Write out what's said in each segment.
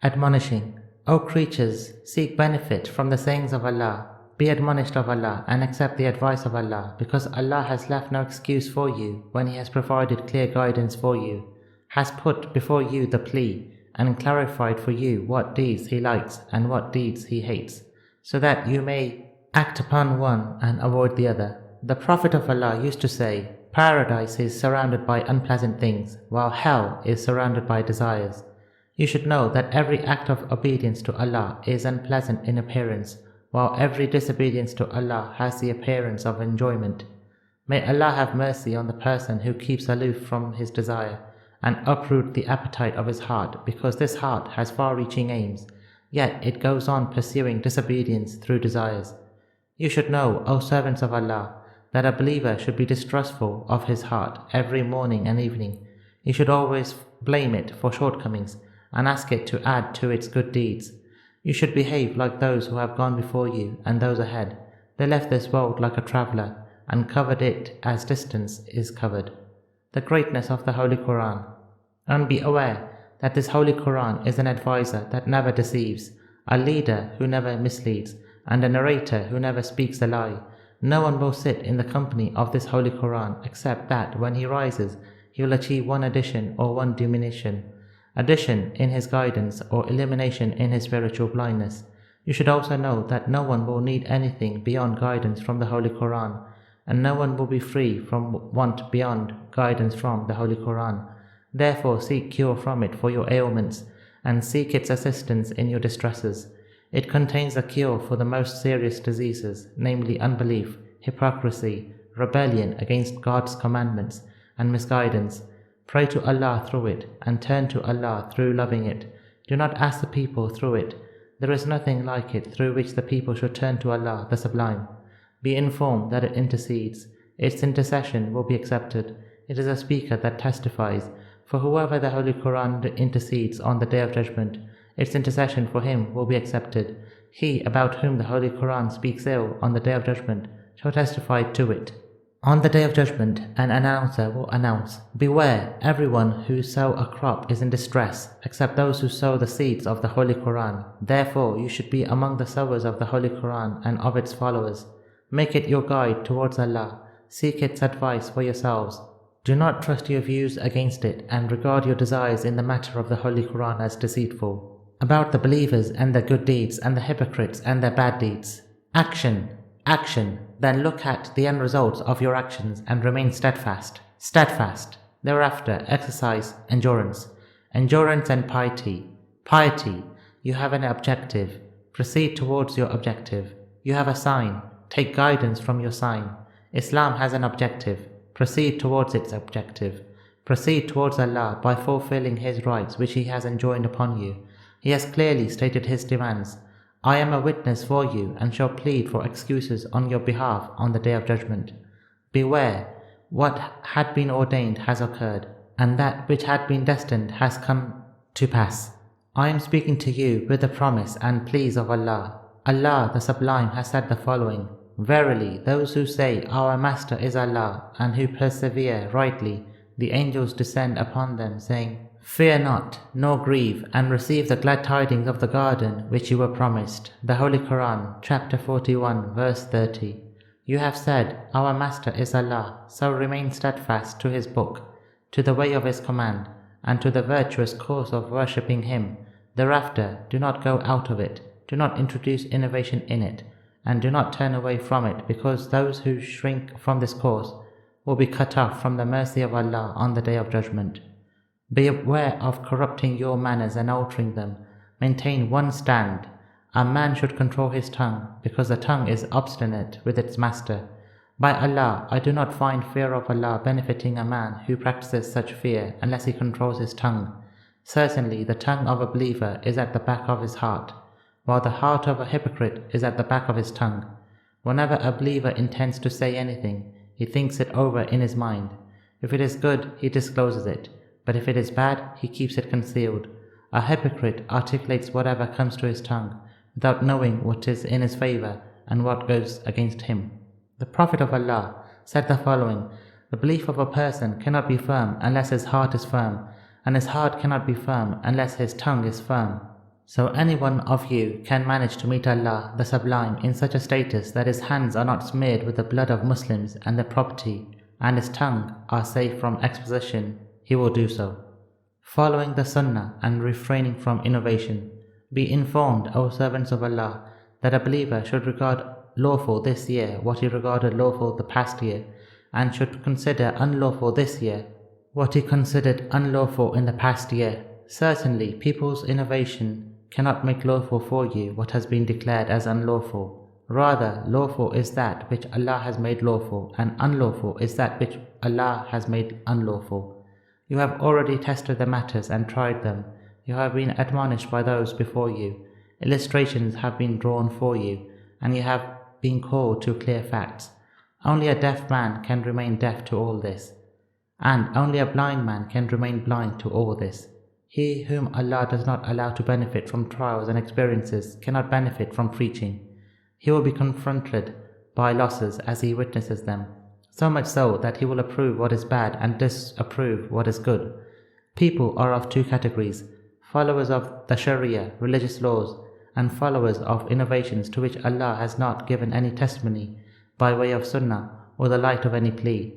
Admonishing. O creatures, seek benefit from the sayings of Allah. Be admonished of Allah and accept the advice of Allah, because Allah has left no excuse for you when He has provided clear guidance for you, has put before you the plea, and clarified for you what deeds He likes and what deeds He hates, so that you may act upon one and avoid the other. The Prophet of Allah used to say, Paradise is surrounded by unpleasant things, while hell is surrounded by desires. You should know that every act of obedience to Allah is unpleasant in appearance, while every disobedience to Allah has the appearance of enjoyment. May Allah have mercy on the person who keeps aloof from his desire, and uproot the appetite of his heart, because this heart has far-reaching aims, yet it goes on pursuing disobedience through desires. You should know, O servants of Allah, that a believer should be distrustful of his heart every morning and evening. He should always blame it for shortcomings, and ask it to add to its good deeds. You should behave like those who have gone before you and those ahead. They left this world like a traveller, and covered it as distance is covered. The greatness of the Holy Quran. And be aware that this Holy Quran is an advisor that never deceives, a leader who never misleads, and a narrator who never speaks a lie. No one will sit in the company of this Holy Quran except that when he rises, he will achieve one addition or one diminution. Addition in his guidance or elimination in his spiritual blindness. You should also know that no one will need anything beyond guidance from the Holy Quran, and no one will be free from want beyond guidance from the Holy Quran. Therefore seek cure from it for your ailments, and seek its assistance in your distresses. It contains a cure for the most serious diseases, namely unbelief, hypocrisy, rebellion against God's commandments, and misguidance. Pray to Allah through it, and turn to Allah through loving it. Do not ask the people through it. There is nothing like it through which the people should turn to Allah the Sublime. Be informed that it intercedes. Its intercession will be accepted. It is a speaker that testifies. For whoever the Holy Quran intercedes on the Day of Judgment, its intercession for him will be accepted. He about whom the Holy Quran speaks ill on the Day of Judgment shall testify to it. On the Day of Judgment, an announcer will announce, Beware, everyone who sow a crop is in distress, except those who sow the seeds of the Holy Quran. Therefore, you should be among the sowers of the Holy Quran and of its followers. Make it your guide towards Allah. Seek its advice for yourselves. Do not trust your views against it, and regard your desires in the matter of the Holy Quran as deceitful. About the believers and their good deeds, and the hypocrites and their bad deeds. Action. Action. Then look at the end results of your actions and remain steadfast. Steadfast. Thereafter exercise endurance. Endurance and piety. Piety. You have an objective. Proceed towards your objective. You have a sign. Take guidance from your sign. Islam has an objective. Proceed towards its objective. Proceed towards Allah by fulfilling His rights which He has enjoined upon you. He has clearly stated His demands. I am a witness for you and shall plead for excuses on your behalf on the Day of Judgment. Beware, what had been ordained has occurred, and that which had been destined has come to pass. I am speaking to you with the promise and pleas of Allah. Allah the Sublime has said the following, Verily, those who say, Our Master is Allah, and who persevere rightly, the angels descend upon them, saying, Fear not, nor grieve, and receive the glad tidings of the garden which you were promised. The Holy Quran, chapter 41, verse 30. You have said, Our Master is Allah, so remain steadfast to His book, to the way of His command, and to the virtuous course of worshipping Him. Thereafter, do not go out of it, do not introduce innovation in it, and do not turn away from it, because those who shrink from this course will be cut off from the mercy of Allah on the Day of Judgment. Beware of corrupting your manners and altering them. Maintain one stand. A man should control his tongue, because the tongue is obstinate with its master. By Allah, I do not find fear of Allah benefiting a man who practices such fear unless he controls his tongue. Certainly, the tongue of a believer is at the back of his heart, while the heart of a hypocrite is at the back of his tongue. Whenever a believer intends to say anything, he thinks it over in his mind. If it is good, he discloses it. But if it is bad, he keeps it concealed. A hypocrite articulates whatever comes to his tongue, without knowing what is in his favor and what goes against him. The Prophet of Allah said the following, The belief of a person cannot be firm unless his heart is firm, and his heart cannot be firm unless his tongue is firm. So any one of you can manage to meet Allah the Sublime in such a status that his hands are not smeared with the blood of Muslims and their property, and his tongue are safe from exposition, he will do so. Following the Sunnah and refraining from innovation. Be informed, O servants of Allah, that a believer should regard lawful this year what he regarded lawful the past year, and should consider unlawful this year what he considered unlawful in the past year. Certainly, people's innovation cannot make lawful for you what has been declared as unlawful. Rather, lawful is that which Allah has made lawful, and unlawful is that which Allah has made unlawful. You have already tested the matters and tried them. You have been admonished by those before you. Illustrations have been drawn for you, and you have been called to clear facts. Only a deaf man can remain deaf to all this, and only a blind man can remain blind to all this. He whom Allah does not allow to benefit from trials and experiences cannot benefit from preaching. He will be confronted by losses as he witnesses them, so much so that he will approve what is bad and disapprove what is good. People are of two categories: followers of the Sharia, religious laws, and followers of innovations to which Allah has not given any testimony by way of Sunnah or the light of any plea.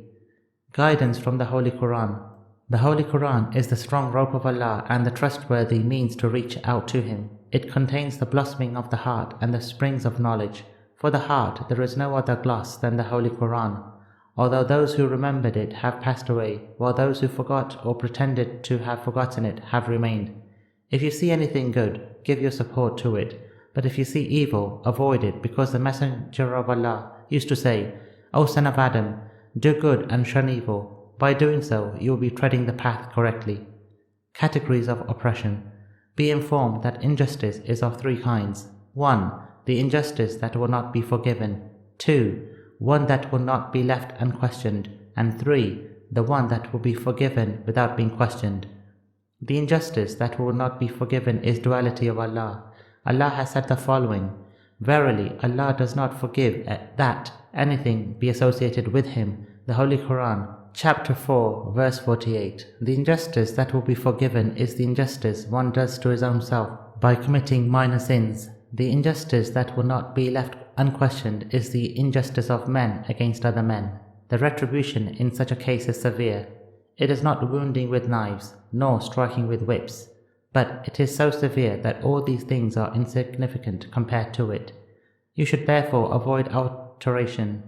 Guidance from the Holy Quran. The Holy Quran is the strong rope of Allah and the trustworthy means to reach out to Him. It contains the blossoming of the heart and the springs of knowledge. For the heart there is no other gloss than the Holy Quran, although those who remembered it have passed away, while those who forgot or pretended to have forgotten it have remained. If you see anything good, give your support to it, but if you see evil, avoid it, because the Messenger of Allah used to say, O son of Adam, do good and shun evil. By doing so, you will be treading the path correctly. Categories of oppression. Be informed that injustice is of three kinds. 1. The injustice that will not be forgiven. 2. One that will not be left unquestioned. And 3. The one that will be forgiven without being questioned. The injustice that will not be forgiven is duality of Allah. Allah has said the following: Verily, Allah does not forgive that anything be associated with Him. The Holy Quran, Chapter 4, verse 48. The injustice that will be forgiven is the injustice one does to his own self by committing minor sins. The injustice that will not be left unquestioned is the injustice of men against other men. The retribution in such a case is severe. It is not wounding with knives, nor striking with whips, but it is so severe that all these things are insignificant compared to it. You should therefore avoid alteration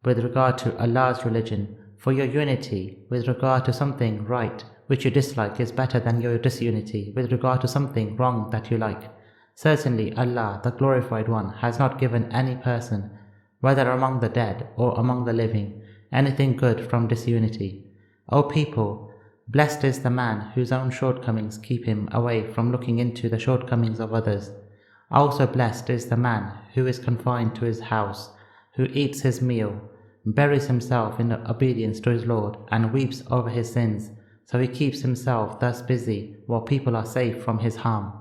with regard to Allah's religion, for your unity with regard to something right which you dislike is better than your disunity with regard to something wrong that you like. Certainly Allah, the Glorified One, has not given any person, whether among the dead or among the living, anything good from disunity. O people, blessed is the man whose own shortcomings keep him away from looking into the shortcomings of others. Also blessed is the man who is confined to his house, who eats his meal, buries himself in obedience to his Lord, and weeps over his sins, so he keeps himself thus busy while people are safe from his harm.